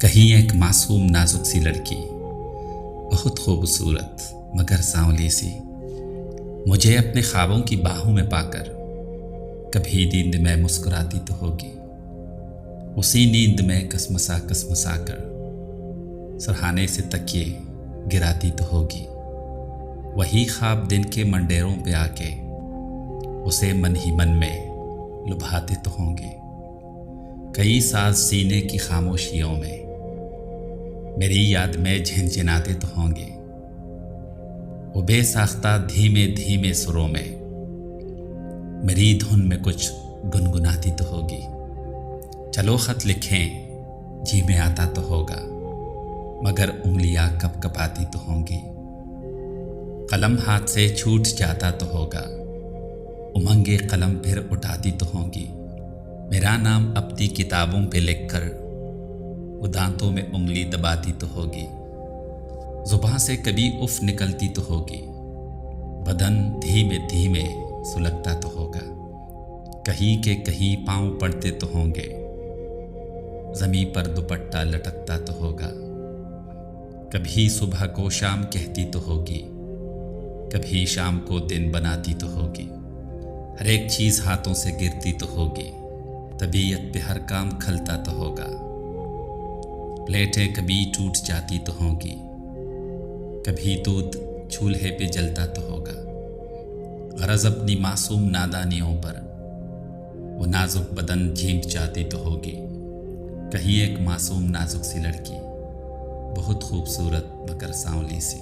कहीं एक मासूम नाजुक सी लड़की, बहुत खूबसूरत मगर सांवली सी, मुझे अपने ख्वाबों की बाहों में पाकर कभी नींद में मुस्कुराती तो होगी। उसी नींद में कसमसा कर सरहाने से तकिए गिराती तो होगी। वही ख्वाब दिन के मंडेरों पे आके उसे मन ही मन में लुभाते तो होंगे। कई साज सीने की खामोशियों में मेरी याद में झिनझिनाते तो होंगे। वो बेसाख्ता धीमे धीमे सुरों में मेरी धुन में कुछ गुनगुनाती तो होगी। चलो खत लिखें, जी में आता तो होगा, मगर उंगलियां कप कपाती तो होंगी। कलम हाथ से छूट जाता तो होगा, उमंगे कलम फिर उठाती तो होंगी। मेरा नाम अपनी किताबों पे लिखकर वो दांतों में उंगली दबाती तो होगी। जुबान से कभी उफ निकलती तो होगी, बदन धीमे धीमे सुलगता तो होगा। कहीं के कहीं पांव पड़ते तो होंगे, ज़मीं पर दुपट्टा लटकता तो होगा। कभी सुबह को शाम कहती तो होगी, कभी शाम को दिन बनाती तो होगी। हर एक चीज़ हाथों से गिरती तो होगी, तबीयत पे हर काम खलता तो होगा। प्लेटें कभी टूट जाती तो होंगी, कभी दूध चूल्हे पे जलता तो होगा। गरज अपनी मासूम नादानियों पर वो नाजुक बदन झींक जाती तो होगी। कहीं एक मासूम नाजुक सी लड़की, बहुत खूबसूरत मगर सांवली सी।